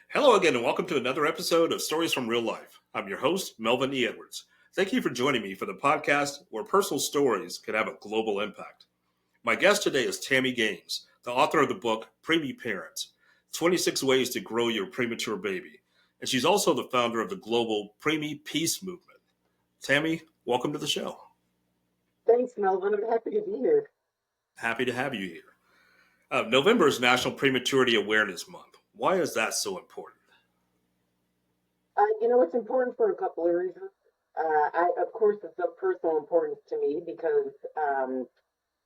Hello again, and welcome to another episode of Stories from Real Life. I'm your host, Melvin E. Edwards. Thank you for joining me for the podcast where personal stories can have a global impact. My guest today is Tami Gaines, the author of the book Preemie Parents 26 Ways to Grow Your Premature Baby. And she's also the founder of the global Preemie Peace Movement. Tami, welcome to the show. Thanks, Melvin. I'm happy to be here. Happy to have you here. November is National Prematurity Awareness Month. Why is that so important? It's important for a couple of reasons. Of course, it's of personal importance to me because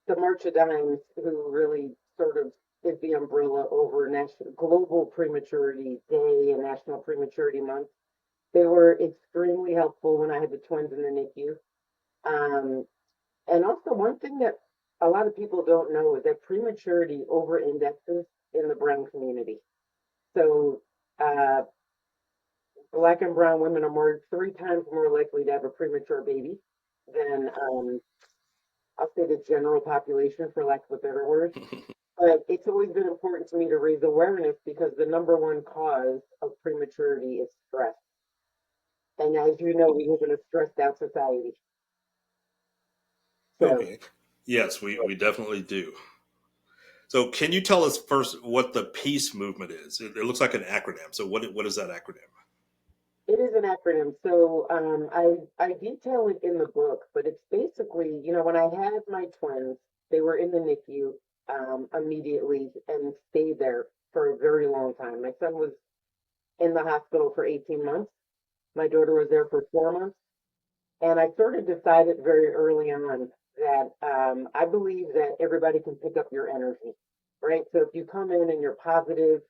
the March of Dimes, who really sort of is the umbrella over National Global Prematurity Day and National Prematurity Month, they were extremely helpful when I had the twins in the NICU. Um, and also, one thing that a lot of people don't know is that prematurity over indexes in the brown community. So, uh, Black and brown women are more 3 times more likely to have a premature baby than I'll say the general population, for lack of a better word. But it's always been important to me to raise awareness because the number one cause of prematurity is stress. And as you know, we live in a stressed out society. So Okay. Yes, we definitely do. So, can you tell us first what the peace movement is? It looks like an acronym. So, what is that acronym? it is an acronym. So I detail it in the book, but it's basically, when I had my twins, they were in the NICU immediately and stayed there for a very long time. My son was in the hospital for 18 months. My daughter was there for 4 months. And I sort of decided very early on that I believe that everybody can pick up your energy, right? So if you come in and you're positive,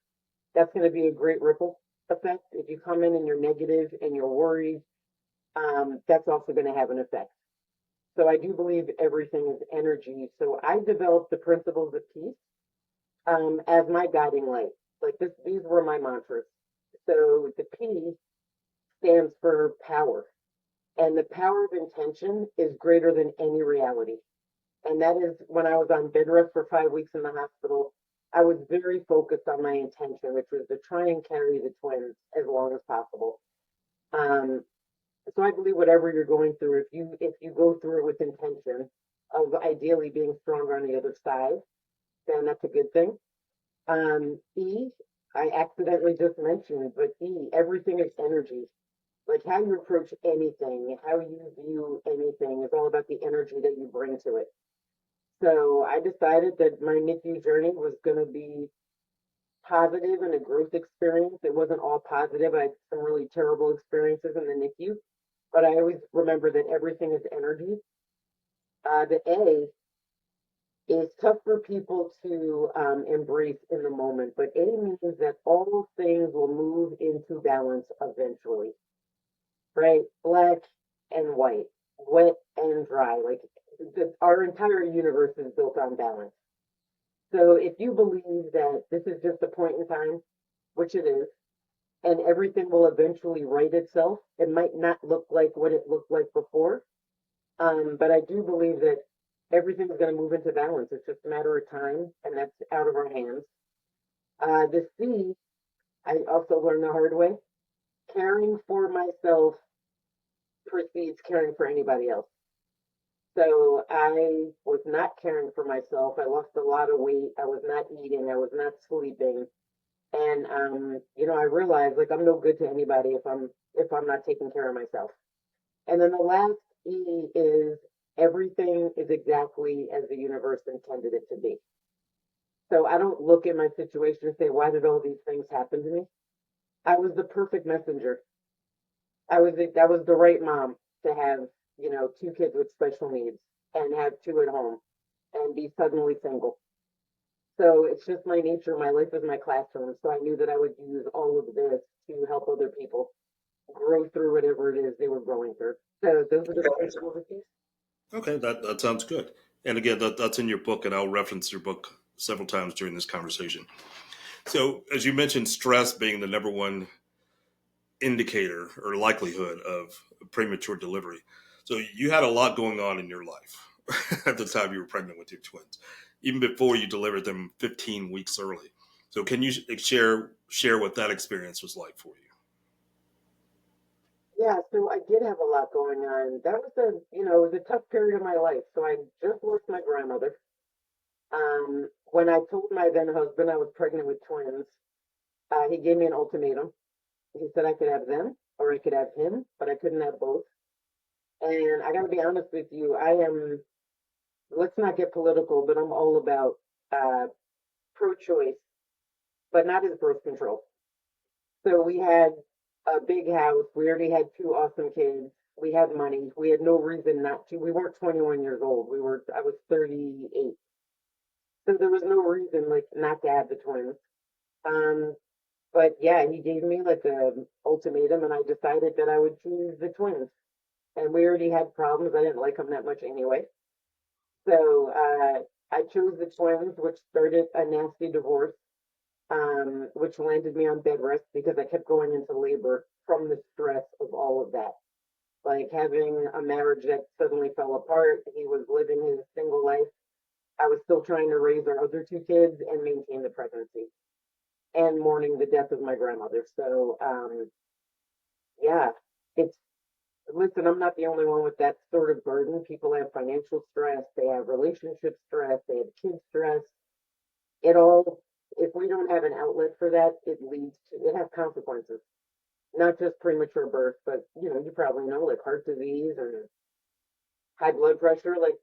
that's going to be a great ripple effect. If you come in and you're negative and you're worried, that's also going to have an effect. So I do believe everything is energy. So I developed the principles of peace as my guiding light. Like this, these were my mantras. So the P stands for power, and the power of intention is greater than any reality. And that is when I was on bed rest for 5 weeks in the hospital. I was very focused on my intention, which was to try and carry the twins as long as possible. Um, so I believe whatever you're going through, if you go through it with intention of ideally being stronger on the other side, then that's a good thing. E, I accidentally just mentioned, but E, everything is energy. Like how you approach anything, how you view anything is all about the energy that you bring to it. So I decided that my NICU journey was going to be positive and a growth experience. It wasn't all positive. I had some really terrible experiences in the NICU, but I always remember that everything is energy. The A is tough for people to embrace in the moment, but A means that all things will move into balance eventually, right? Black and white, wet and dry. Like our entire universe is built on balance. So if you believe that this is just a point in time, which it is, and everything will eventually right itself, it might not look like what it looked like before. But I do believe that everything's going to move into balance. It's just a matter of time, and that's out of our hands. The C, I also learned the hard way. Caring for myself precedes caring for anybody else. So I was not caring for myself. I lost a lot of weight. I was not eating. I was not sleeping. And I realized like I'm no good to anybody if I'm not taking care of myself. And then the last E is everything is exactly as the universe intended it to be. So I don't look at my situation and say, why did all these things happen to me? I was the perfect messenger. That was the right mom to have, 2 kids with special needs and have two at home and be suddenly single. So it's just my nature. My life is my classroom. So I knew that I would use all of this to help other people grow through whatever it is they were going through. So those are the principles of peace. Okay, that sounds good. And again, that's in your book, and I'll reference your book several times during this conversation. So, as you mentioned, stress being the number one indicator or likelihood of premature delivery. So, you had a lot going on in your life at the time you were pregnant with your twins, even before you delivered them 15 weeks early. So can you share what that experience was like for you? Yeah, so I did have a lot going on. That was it was a tough period of my life. So I just lost my grandmother. When I told my then husband I was pregnant with twins, he gave me an ultimatum. He said I could have them or I could have him, but I couldn't have both. And I got to be honest with you, let's not get political, but I'm all about uh, pro-choice, but not as birth control. So we had a big house. We already had two awesome kids. We had money. We had no reason not to. We weren't 21 years old. I was 38. So there was no reason like not to have the twins. Um, but yeah, he gave me like a ultimatum and I decided that I would choose the twins. And we already had problems. I didn't like them that much anyway. So I chose the twins, which started a nasty divorce, which landed me on bed rest because I kept going into labor from the stress of all of that. Like having a marriage that suddenly fell apart. He was living his single life. I was still trying to raise our other two kids and maintain the pregnancy and mourning the death of my grandmother. So, yeah, it's, listen, I'm not the only one with that sort of burden. People have financial stress, they have relationship stress, they have kid stress. It all, if we don't have an outlet for that, it has consequences. Not just premature birth, but you probably know like heart disease and high blood pressure, like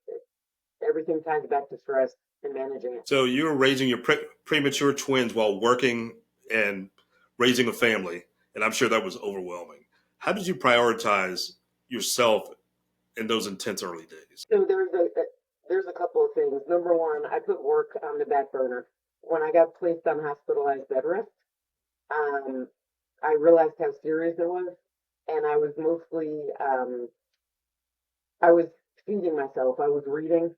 everything ties back to stress and managing it. So you were raising your premature twins while working and raising a family, and I'm sure that was overwhelming. How did you prioritize yourself in those intense early days? So there's a couple of things. Number one, I put work on the back burner. When I got placed on hospitalized bed rest, um, I realized how serious it was, and I was feeding myself. I was reading.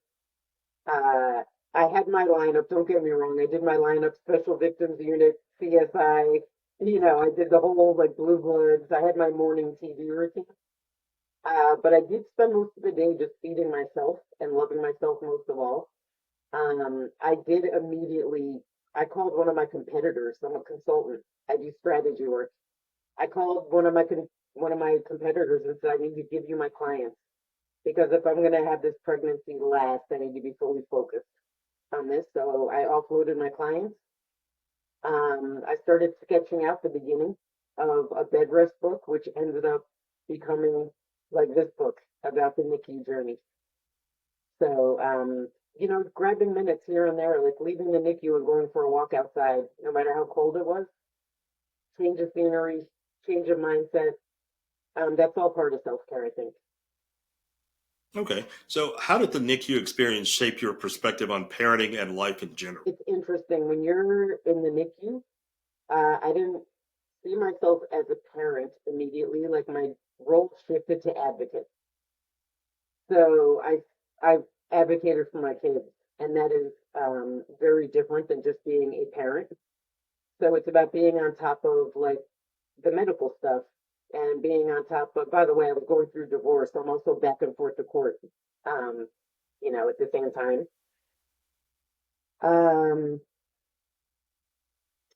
Uh, I had my lineup. Don't get me wrong. I did my lineup, Special Victims Unit, CSI. I did the whole like Blue Bloods. I had my morning TV routine. But I did spend most of the day just feeding myself and loving myself most of all. I did immediately, I called one of my competitors. I'm a consultant. I do strategy work. I called one of my competitors and said, I need to give you my clients because if I'm going to have this pregnancy last, I need to be fully focused on this. So I offloaded my clients. I started sketching out the beginning of a bed rest book, which ended up becoming like this book about the NICU journey. So, grabbing minutes here and there, like leaving the NICU and going for a walk outside, no matter how cold it was, change of scenery, change of mindset. That's all part of self care, I think. Okay, so how did the NICU experience shape your perspective on parenting and life in general? It's interesting when you're in the NICU. I didn't see myself as a parent immediately. Like my role shifted to advocate. So I advocated for my kids, and that is very different than just being a parent. So it's about being on top of like the medical stuff and being on top of. By the way, I was going through divorce, so I'm also back and forth to court. Um, at the same time. Um,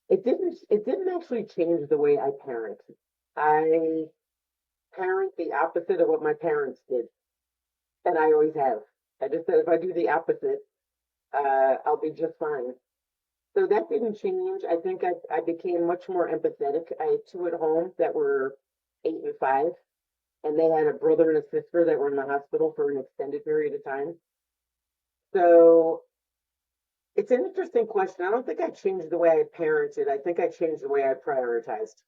it didn't actually change the way I parent. I parent the opposite of what my parents did, and I always have. I just said if I do the opposite, I'll be just fine. So that didn't change. I think I became much more empathetic. I had two at home that were 8 and 5, and they had a brother and a sister that were in the hospital for an extended period of time. So it's an interesting question. I don't think I changed the way I parented. I think I changed the way I prioritized,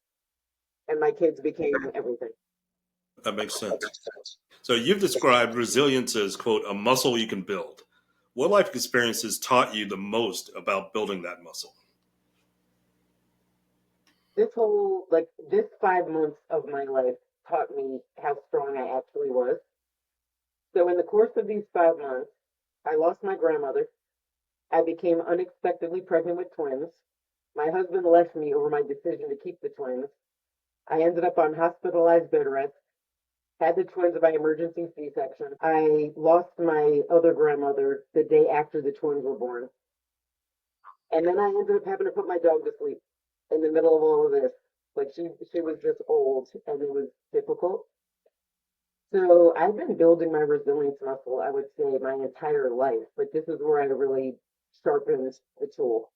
and my kids became everything. That makes sense. So you've described resilience as, quote, a muscle you can build. What life experiences taught you the most about building that muscle? This 5 months of my life taught me how strong I actually was. So in the course of these 5 months, I lost my grandmother. I became unexpectedly pregnant with twins. My husband left me over my decision to keep the twins. I ended up on hospitalized bed rest, had the twins by emergency C-section. I lost my other grandmother the day after the twins were born. And then I ended up having to put my dog to sleep in the middle of all of this. Like she was just old and it was difficult. So I've been building my resilience muscle, I would say, my entire life, but this is where I really sharpened the tool.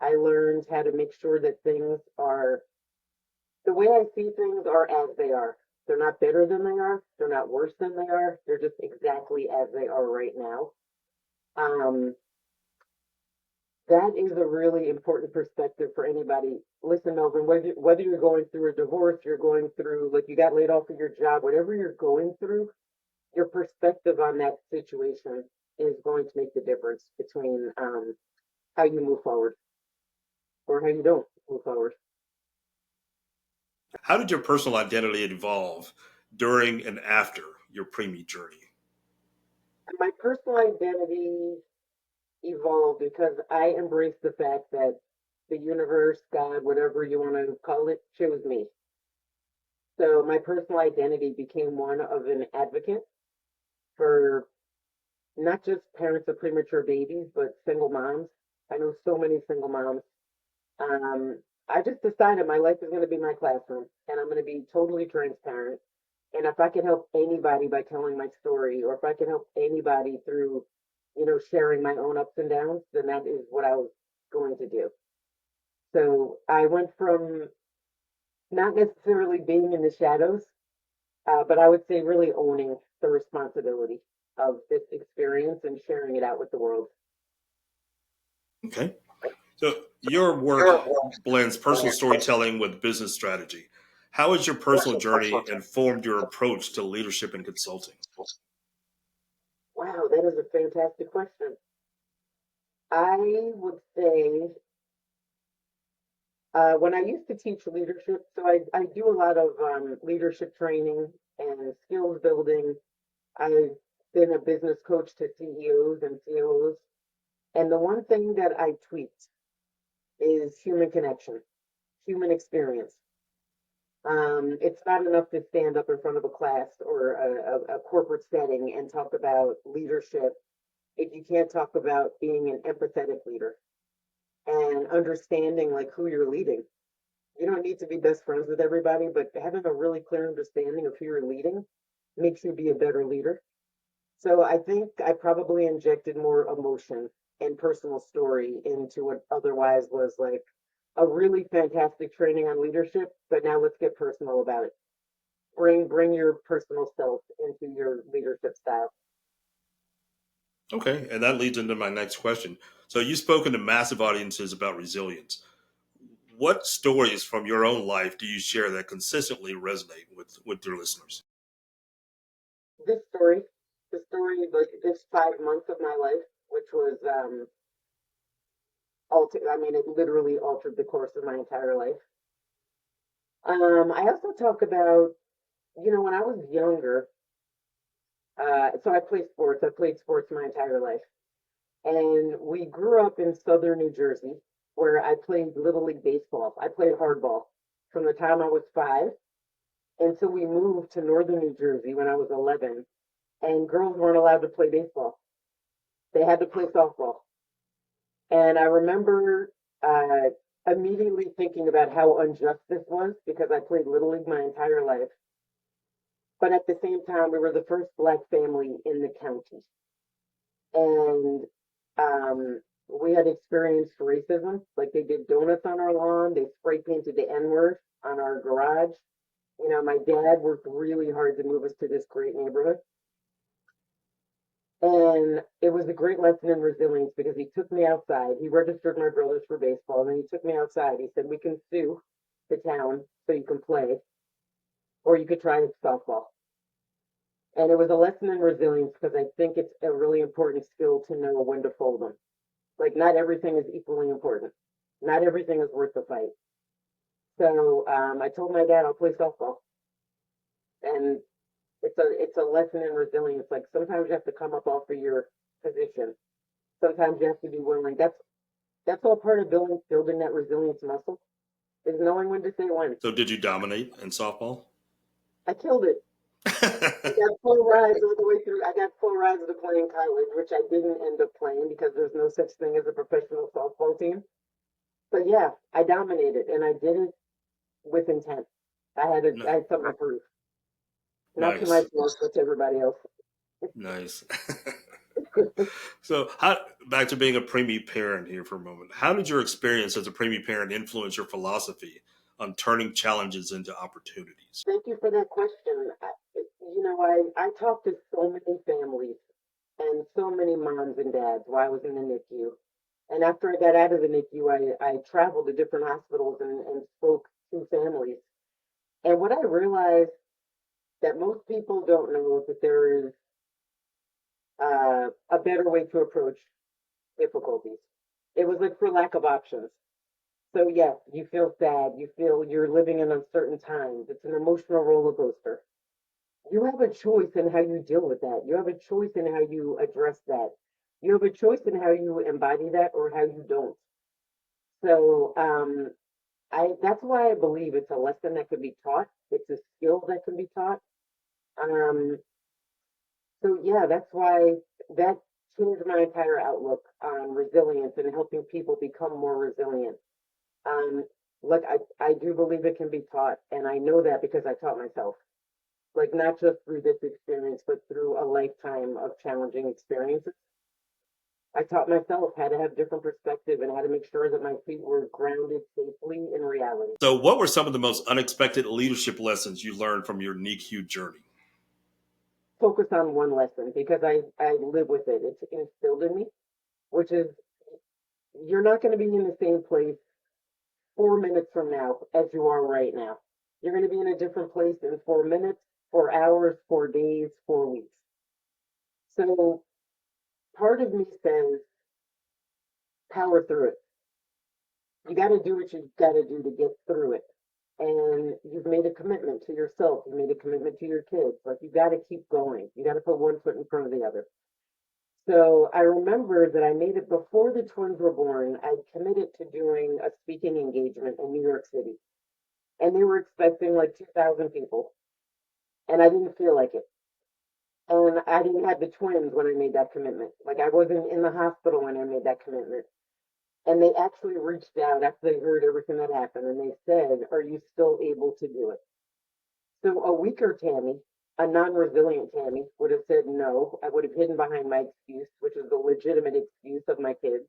I learned how to make sure that things are the way I see things are as they are. They're not better than they are. They're not worse than they are. They're just exactly as they are right now. Um, that is a really important perspective for anybody. Listen, Melvin, whether you're going through a divorce, you're going through, like you got laid off of your job, whatever you're going through, your perspective on that situation is going to make the difference between how you move forward or how you don't move forward. How did your personal identity evolve during and after your preemie journey? And my personal identity evolved because I embraced the fact that the universe, God, whatever you want to call it, chose me. So my personal identity became one of an advocate for not just parents of premature babies, but single moms. I know so many single moms. Um, I just decided my life is going to be my classroom and I'm going to be totally transparent. And if I can help anybody by telling my story, or if I can help anybody through, sharing my own ups and downs, then that is what I was going to do. So I went from not necessarily being in the shadows, but I would say really owning the responsibility of this experience and sharing it out with the world. Okay. So your work blends personal storytelling with business strategy. How has your personal journey informed your approach to leadership and consulting? Wow, that is a fantastic question. I would say when I used to teach leadership, so I do a lot of leadership training and skills building. I've been a business coach to CEOs and COOs. And the one thing that I tweaked is human connection, human experience. It's not enough to stand up in front of a class or a corporate setting and talk about leadership if you can't talk about being an empathetic leader and understanding like who you're leading. You don't need to be best friends with everybody, but having a really clear understanding of who you're leading makes you be a better leader. So I think I probably injected more emotion and personal story into what otherwise was like a really fantastic training on leadership, but now let's get personal about it. Bring your personal self into your leadership style. Okay, and that leads into my next question. So you've spoken to massive audiences about resilience. What stories from your own life do you share that consistently resonate with your listeners? This story, the story like this 5 months of my life, which was I mean, it literally altered the course of my entire life. I also talk about, when I was younger, so I play sports. I played sports my entire life. And we grew up in southern New Jersey where I played Little League Baseball. I played hardball from the time I was 5 until we moved to northern New Jersey when I was 11. And girls weren't allowed to play baseball, they had to play softball. And I remember immediately thinking about how unjust this was because I played Little League my entire life. But at the same time, we were the first Black family in the county. And we had experienced racism. Like they did donuts on our lawn, they spray painted the N word on our garage. My dad worked really hard to move us to this great neighborhood. And it was a great lesson in resilience because he took me outside. He registered my brothers for baseball, and then he took me outside. He said, "We can sue the town so you can play, or you could try softball." And it was a lesson in resilience because I think it's a really important skill to know when to fold them. Like, not everything is equally important, not everything is worth the fight. So I told my dad I'll play softball, and it's a lesson in resilience. Like sometimes you have to come up off of your position. Sometimes you have to be willing. That's all part of building that resilience muscle is knowing when to say when. So did you dominate in softball? I killed it. I got full rides all the way through. I got full rides to playing college, which I didn't end up playing because there's no such thing as a professional softball team. But yeah, I dominated and I did it with intent. N- I had something to prove. Not to nice, myself, but to everybody else. nice. So, how, back to being a preemie parent here for a moment. How did your experience as a preemie parent influence your philosophy on turning challenges into opportunities? Thank you for that question. I talked to so many families and so many moms and dads while I was in the NICU. And after I got out of the NICU, I traveled to different hospitals and spoke to families. And what I realized that most people don't know is that there is a better way to approach difficulties. It was like for lack of options. So yes, you feel sad, you feel you're living in uncertain times. It's an emotional roller coaster. You have a choice in how you deal with that. You have a choice in how you address that. You have a choice in how you embody that or how you don't. So I that's why I believe it's a lesson that can be taught. It's a skill that can be taught. Um, so yeah, that's why that changed my entire outlook on resilience and helping people become more resilient. Um, like I do believe it can be taught, and I know that because I taught myself. Like not just through this experience, but through a lifetime of challenging experiences. I taught myself how to have different perspective and how to make sure that my feet were grounded safely in reality. So, what were some of the most unexpected leadership lessons you learned from your NICU journey? Focus on one lesson because I live with it. It's instilled in me, which is you're not going to be in the same place 4 minutes from now as you are right now. You're going to be in a different place in 4 minutes, 4 hours, 4 days, 4 weeks. So part of me says power through it. You got to do what you got to do to get through it. And you've made a commitment to yourself. You made a commitment to your kids. Like you got to keep going. You got to put one foot in front of the other. So I remember that I made it before the twins were born. I committed to doing a speaking engagement in New York City, and they were expecting like 2,000 people, and I didn't feel like it. And I didn't have the twins when I made that commitment. Like I wasn't in the hospital when I made that commitment. And they actually reached out after they heard everything that happened, and they said, "Are you still able to do it?" So a weaker Tammy, a non-resilient Tammy, would have said no. I would have hidden behind my excuse, which is the legitimate excuse of my kids.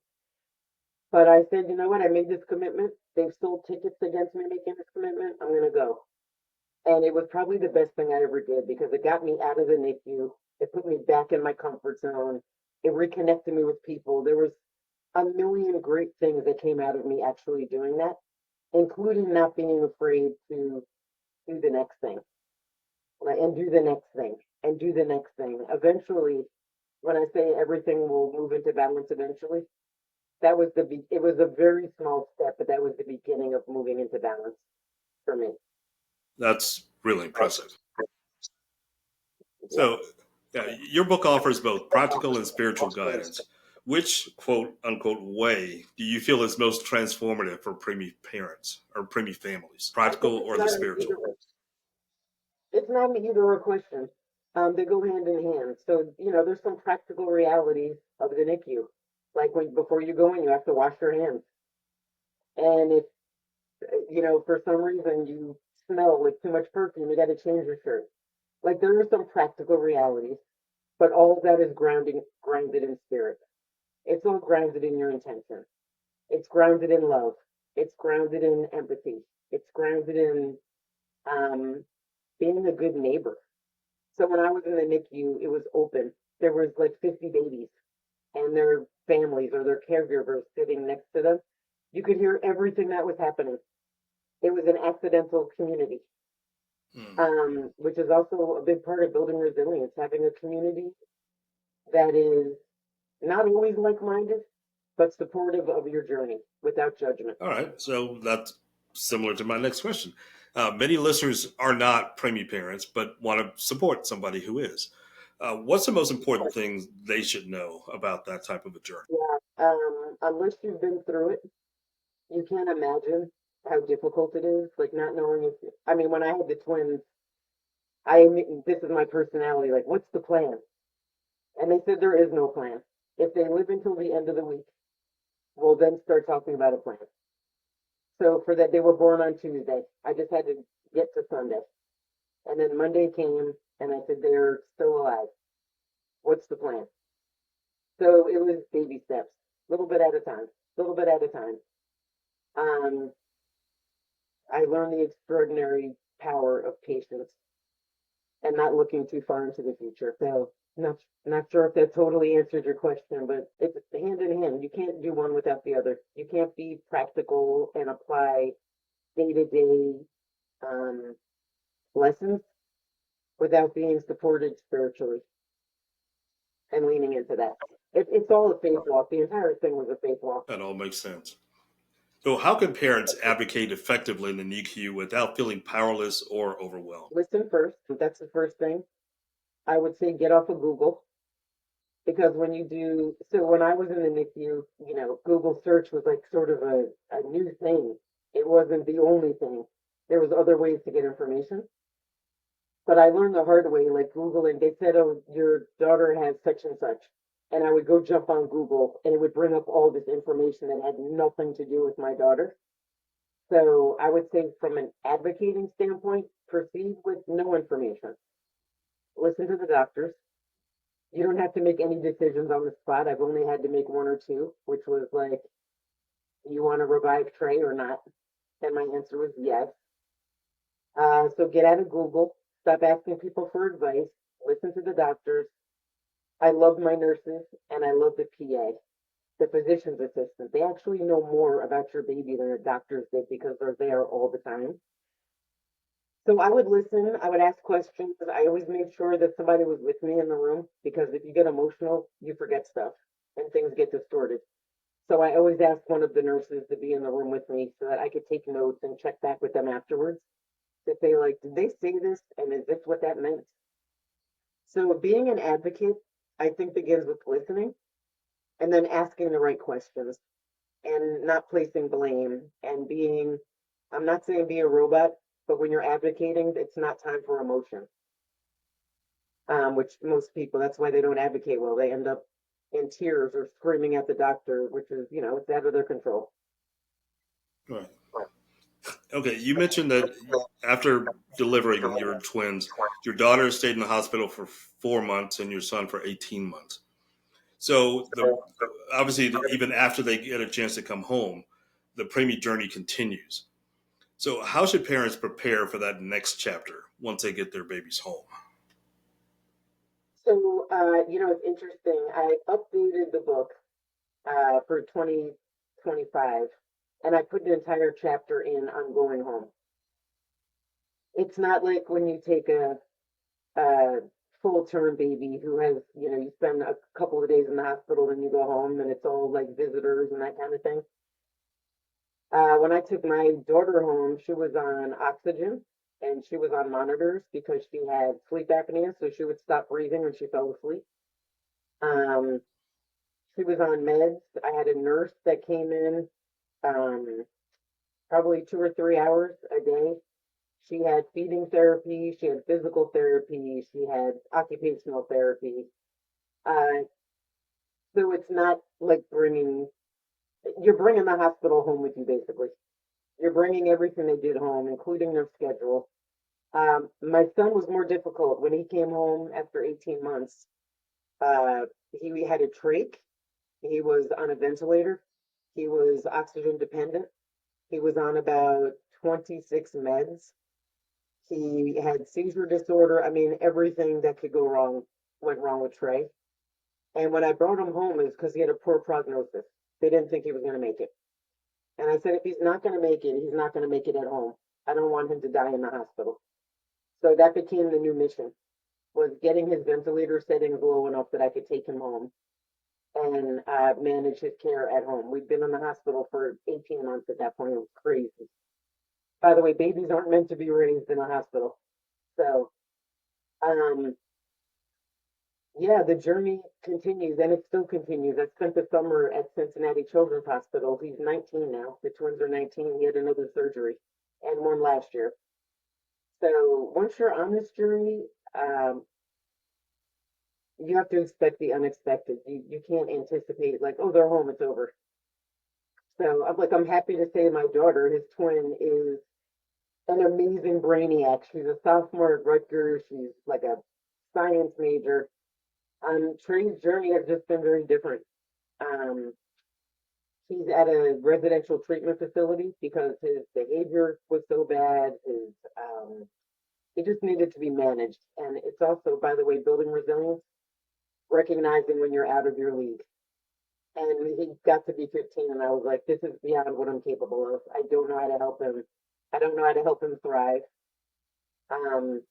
But I said, you know what? I made this commitment. They've sold tickets against me making this commitment. I'm going to go. And it was probably the best thing I ever did because it got me out of the NICU. It put me back in my comfort zone. It reconnected me with people. There was a million great things that came out of me actually doing that, including not being afraid to do the next thing, like, and do the next thing and do the next thing. Eventually, when I say everything will move into balance eventually, that was it was a very small step, but that was the beginning of moving into balance for me. That's really impressive. So, your book offers both practical and spiritual guidance. Which quote unquote way do you feel is most transformative for preemie parents or preemie families? I think Practical or the spiritual? it's not an either or question. They go hand in hand. So, there's some practical realities of the NICU. Like when before you go in, you have to wash your hands. And if for some reason you smell like too much perfume, you got to change your shirt. Like there are some practical realities, but all of that is grounded in spirit. It's all grounded in your intention. It's grounded in love. It's grounded in empathy. It's grounded in um, being a good neighbor. So when I was in the NICU, it was open. There was like 50 babies and their families or their caregivers sitting next to them. You could hear everything that was happening. It was an accidental community, Hmm. which is also a big part of building resilience, having a community that is not always like-minded, but supportive of your journey without judgment. All right. So that's similar to my next question. Many listeners are not preemie parents, but want to support somebody who is. What's the most important thing they should know about that type of a journey? Yeah, unless you've been through it, you can't imagine how difficult it is. Like not knowing if, I mean, when I had the twins, this is my personality. Like, what's the plan? And they said there is no plan. If they live until the end of the week, we'll then start talking about a plan. So for that, they were born on Tuesday. I just had to get to Sunday. And then Monday came and I said, they're still alive. What's the plan? So it was baby steps, little bit at a time, little bit at a time. Um, I learned the extraordinary power of patience and not looking too far into the future. So not sure if that totally answered your question, but it's hand in hand. You can't do one without the other. You can't be practical and apply day to day lessons without being supported spiritually and leaning into that. It's all a faith walk. The entire thing was a faith walk. That all makes sense. So, how can parents advocate effectively in the NICU without feeling powerless or overwhelmed? Listen first. That's the first thing. I would say get off of Google because when you do, so when I was in the NICU, Google search was like sort of a new thing. It wasn't the only thing. There was other ways to get information. But I learned the hard way, like Google, and they said, oh, your daughter has such and such. And I would go jump on Google and it would bring up all this information that had nothing to do with my daughter. So I would say from an advocating standpoint, proceed with no information. Listen to the doctors. You don't have to make any decisions on the spot. I've only had to make one or two, which was like, you want to revive Trey or not? And my answer was yes. So get out of Google, stop asking people for advice, listen to the doctors. I love my nurses and I love the PA, the physician's assistant. They actually know more about your baby than the doctors did because they're there all the time. So I would listen, I would ask questions. I always made sure that somebody was with me in the room because if you get emotional, you forget stuff and things get distorted. So I always asked one of the nurses to be in the room with me so that I could take notes and check back with them afterwards to say, like, did they say this and is this what that meant? So being an advocate, I think, begins with listening and then asking the right questions and not placing blame and being, I'm not saying be a robot, but when you're advocating, it's not time for emotion, which most people, that's why they don't advocate well. They end up in tears or screaming at the doctor, which is, it's out of their control. Right. Okay, you mentioned that after delivering your twins, your daughter stayed in the hospital for 4 months and your son for 18 months. So obviously, even after they get a chance to come home, the preemie journey continues. So how should parents prepare for that next chapter once they get their babies home? So, it's interesting. I updated the book for 2025 and I put an entire chapter in on going home. It's not like when you take a full term baby who has, you spend a couple of days in the hospital and you go home and it's all like visitors and that kind of thing. When I took my daughter home, she was on oxygen and she was on monitors because she had sleep apnea, so she would stop breathing when she fell asleep. Um, she was on meds. I had a nurse that came in um, probably 2 or 3 hours a day. She had feeding therapy, she had physical therapy, she had occupational therapy. Uh, so it's not like you're bringing the hospital home with you basically. You're bringing everything they did home, including their schedule. My son was more difficult when he came home after 18 months. He had a trach. He was on a ventilator. He was oxygen dependent. He was on about 26 meds. He had seizure disorder. I mean, everything that could go wrong went wrong with Trey. And when I brought him home, it was because he had a poor prognosis. They didn't think he was going to make it. And I said, if he's not going to make it, he's not going to make it at home. I don't want him to die in the hospital. So that became the new mission, was getting his ventilator settings low enough that I could take him home and manage his care at home. We'd been in the hospital for 18 months at that point. It was crazy. By the way, babies aren't meant to be raised in a hospital. So, um, yeah, the journey continues and it still continues. I spent the summer at Cincinnati Children's Hospital. He's 19 now. The twins are 19. He had another surgery and one last year. So once you're on this journey, um, you have to expect the unexpected. You can't anticipate like, oh, they're home, it's over. So I'm happy to say my daughter, his twin, is an amazing brainiac. She's a sophomore at Rutgers. She's like a science major. Trey's journey has just been very different. Um, he's at a residential treatment facility because his behavior was so bad. He just needed to be managed. And it's also, by the way, building resilience, recognizing when you're out of your league. And he got to be 15, and I was like, this is beyond what I'm capable of. I don't know how to help him. I don't know how to help him thrive. Um,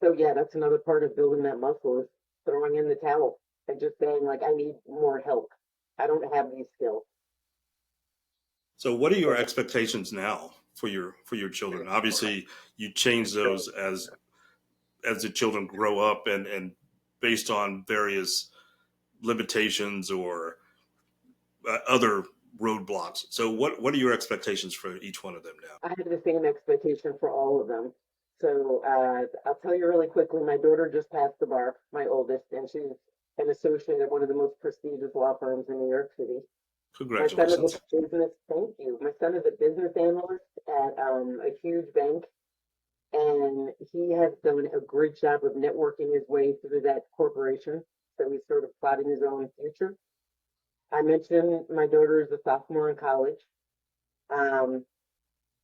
so yeah, that's another part of building that muscle is throwing in the towel and just saying like, I need more help. I don't have these skills. So, what are your expectations now for your children? Obviously, you change those as the children grow up and based on various limitations or other roadblocks. So, what are your expectations for each one of them now? I have the same expectation for all of them. So I'll tell you really quickly. My daughter just passed the bar, my oldest, and she's an associate at one of the most prestigious law firms in New York City. My son is Congratulations. a business. Thank you. My son is a business analyst at a huge bank, and he has done a great job of networking his way through that corporation. So he's sort of plotting his own future. I mentioned my daughter is a sophomore in college. Um,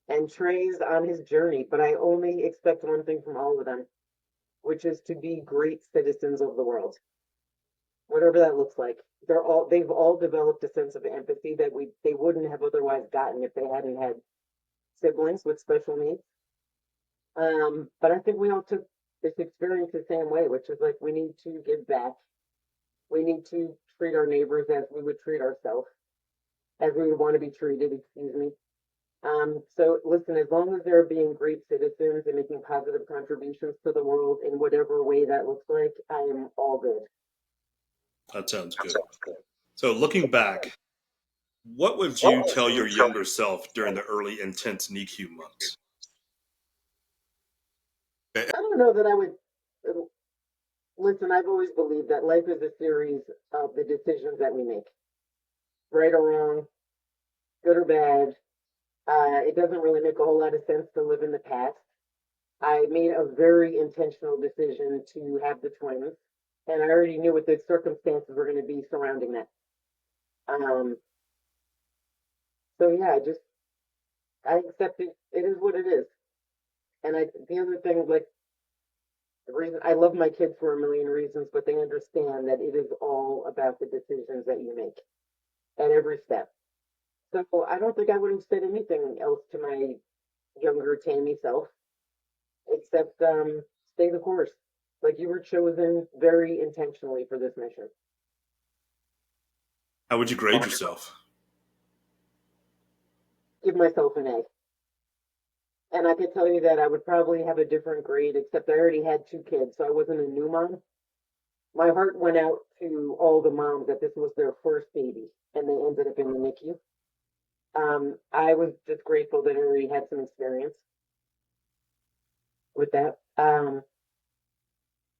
and Trey's on his journey, but I only expect one thing from all of them, which is to be great citizens of the world, whatever that looks like. They've all developed a sense of empathy that they wouldn't have otherwise gotten if they hadn't had siblings with special needs. But I think we all took this experience the same way, which is like we need to give back. We need to treat our neighbors as we would treat ourselves, as we would want to be treated, excuse me. So listen, as long as they're being great citizens and making positive contributions to the world in whatever way that looks like, I am all good. That sounds good. So, looking back, what would you tell your younger self during the early intense NICU months? Okay. I don't know that I would listen. I've always believed that life is a series of the decisions that we make, right or wrong, good or bad. It doesn't really make a whole lot of sense to live in the past. I made a very intentional decision to have the twins, and I already knew what the circumstances were going to be surrounding that. Um, so yeah, I accept it. It is what it is. And the other thing, like the reason I love my kids for a million reasons, but they understand that it is all about the decisions that you make at every step. So I don't think I would have said anything else to my younger Tammy self except stay the course. Like you were chosen very intentionally for this mission. How would you grade yourself? Give myself an A. And I could tell you that I would probably have a different grade, except I already had two kids, so I wasn't a new mom. My heart went out to all the moms that this was their first baby and they ended up in the NICU. I was just grateful that I already had some experience with that.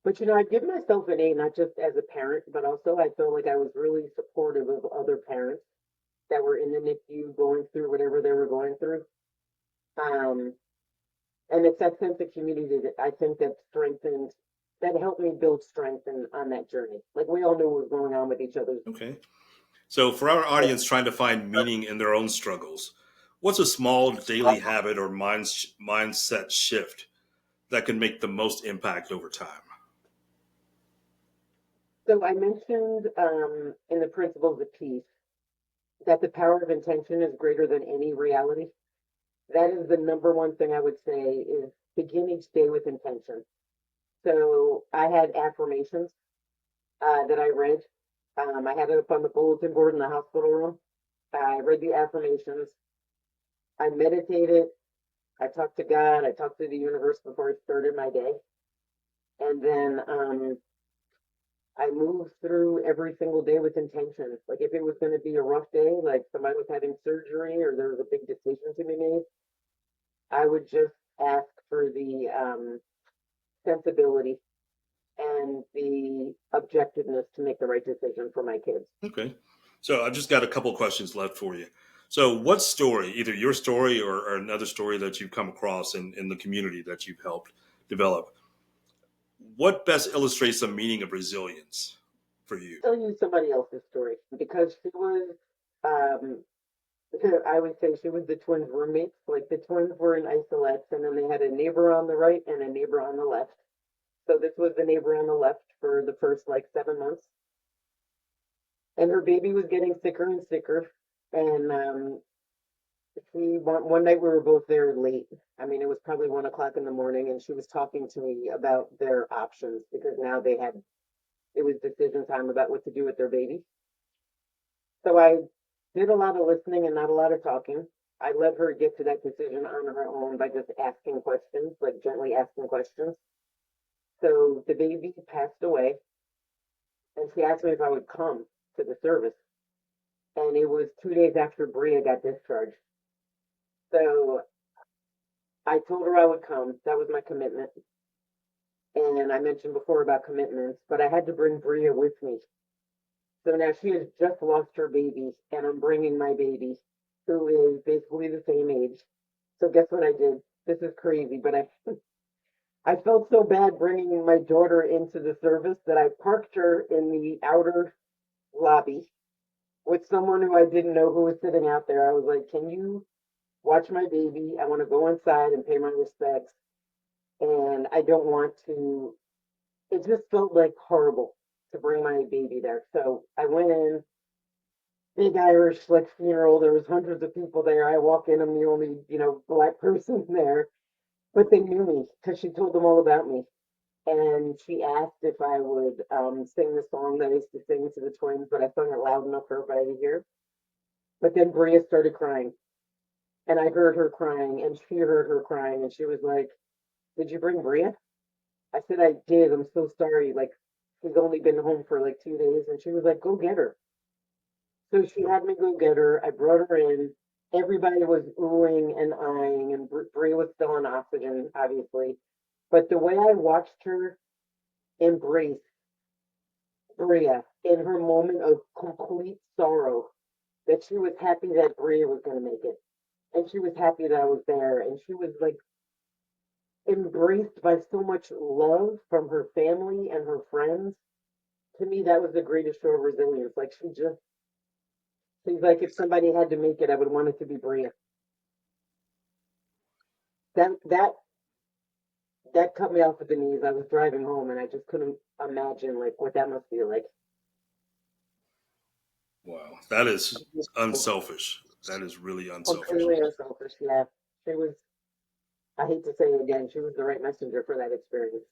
But I'd give myself an A, not just as a parent, but also I felt like I was really supportive of other parents that were in the NICU going through whatever they were going through. Um, and it's that sense of community that I think that helped me build strength on that journey. Like we all knew what was going on with each other's. Okay. So, for our audience trying to find meaning in their own struggles, what's a small daily habit or mindset shift that can make the most impact over time? So I mentioned in the principles of peace that the power of intention is greater than any reality. That is the number one thing I would say is begin each day with intention. So I had affirmations that I read. I had it up on the bulletin board in the hospital room. I read the affirmations. I meditated. I talked to God. I talked to the universe before I started my day. And then I moved through every single day with intention. Like if it was going to be a rough day, like somebody was having surgery or there was a big decision to be made, I would just ask for the sensibility and the objectiveness to make the right decision for my kids. Okay. So I've just got a couple questions left for you. So, what story, either your story or another story that you've come across in the community that you've helped develop, what best illustrates the meaning of resilience for you? Tell you somebody else's story because she was, um, I would say she was the twins' roommates. Like the twins were in isolettes, and then they had a neighbor on the right and a neighbor on the left. So this was the neighbor on the left for the first like 7 months, and her baby was getting sicker and sicker. And one night we were both there late. I mean, it was probably 1 o'clock in the morning, and she was talking to me about their options because now it was decision time about what to do with their baby. So I did a lot of listening and not a lot of talking. I let her get to that decision on her own by just asking questions, like gently asking questions. So the baby passed away, and she asked me if I would come to the service. And it was 2 days after Bria got discharged. So I told her I would come. That was my commitment. And I mentioned before about commitments, but I had to bring Bria with me. So now she has just lost her baby, and I'm bringing my baby, who is basically the same age. So guess what I did? This is crazy, but I felt so bad bringing my daughter into the service that I parked her in the outer lobby with someone who I didn't know who was sitting out there. I was like, "Can you watch my baby? I want to go inside and pay my respects, and I don't want to." It just felt like horrible to bring my baby there. So I went in, big Irish like funeral. There was hundreds of people there. I walk in, I'm the only, black person there. But they knew me because she told them all about me. And she asked if I would sing the song that I used to sing to the twins, but I sung it loud enough for everybody to hear. But then Bria started crying, and I heard her crying, and she heard her crying, and she was like, "Did you bring Bria?" I said, "I did. I'm so sorry. Like, she's only been home for like 2 days." And she was like, "Go get her." So she had me go get her. I brought her in. Everybody was oohing and eyeing, and Bria was still on oxygen, obviously. But the way I watched her embrace Bria in her moment of complete sorrow, that she was happy that Bria was going to make it. And she was happy that I was there. And she was like embraced by so much love from her family and her friends. To me, that was the greatest show of resilience. Like she's like, if somebody had to make it, I would want it to be Bria. That that cut me off at the knees. I was driving home and I just couldn't imagine like what that must feel like. Wow, that is unselfish. That is really unselfish. Completely unselfish. Yeah, she was. I hate to say it again. She was the right messenger for that experience.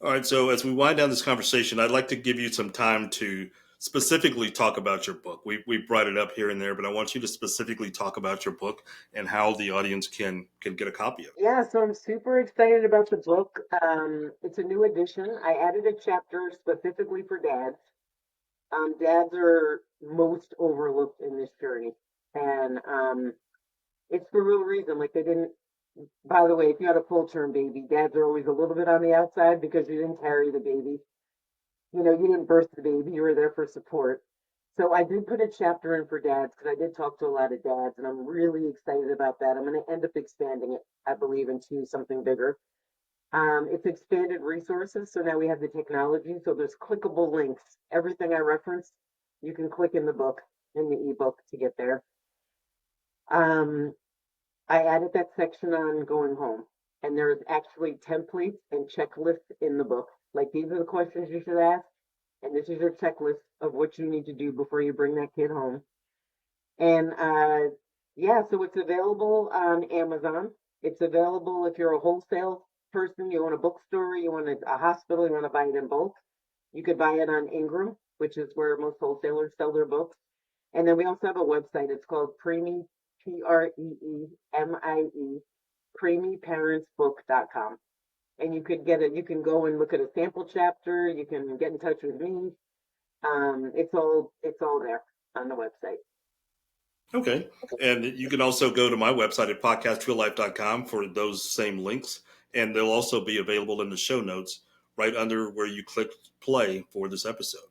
All right, so as we wind down this conversation, I'd like to give you some time to specifically talk about your book. We brought it up here and there, but I want you to specifically talk about your book and how the audience can get a copy of it. Yeah, so I'm super excited about the book. It's a new edition. I added a chapter specifically for dads. Dads are most overlooked in this journey, and it's for real reason. Like they didn't. By the way, if you had a full term baby, dads are always a little bit on the outside because you didn't carry the baby. You didn't birth the baby. You were there for support. So I did put a chapter in for dads because I did talk to a lot of dads, and I'm really excited about that. I'm going to end up expanding it, I believe, into something bigger. It's expanded resources, so now we have the technology. So there's clickable links. Everything I referenced, you can click in the book, in the ebook to get there. Um, I added that section on going home, and there's actually templates and checklists in the book. Like these are the questions you should ask, and this is your checklist of what you need to do before you bring that kid home. And yeah, so it's available on Amazon. It's available if you're a wholesale person, you own a bookstore, you want a hospital, you want to buy it in bulk. You could buy it on Ingram, which is where most wholesalers sell their books. And then we also have a website. It's called Preemie, Preemie, PreemieParentsBook.com. And you could get it. You can go and look at a sample chapter. You can get in touch with me. It's all there on the website. Okay. And you can also go to my website at podcastreallife.com for those same links. And they'll also be available in the show notes right under where you click play for this episode.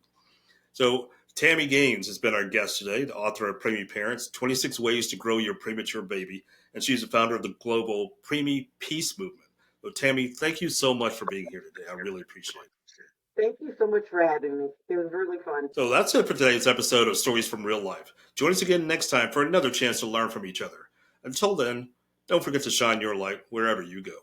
So Tami Gaines has been our guest today, the author of Preemie Parents, 26 Ways to Grow Your Premature Baby, and she's the founder of the global Preemie Peace Movement. So, Tami, thank you so much for being here today. I really appreciate it. Thank you so much for having me. It was really fun. So that's it for today's episode of Stories from Real Life. Join us again next time for another chance to learn from each other. Until then, don't forget to shine your light wherever you go.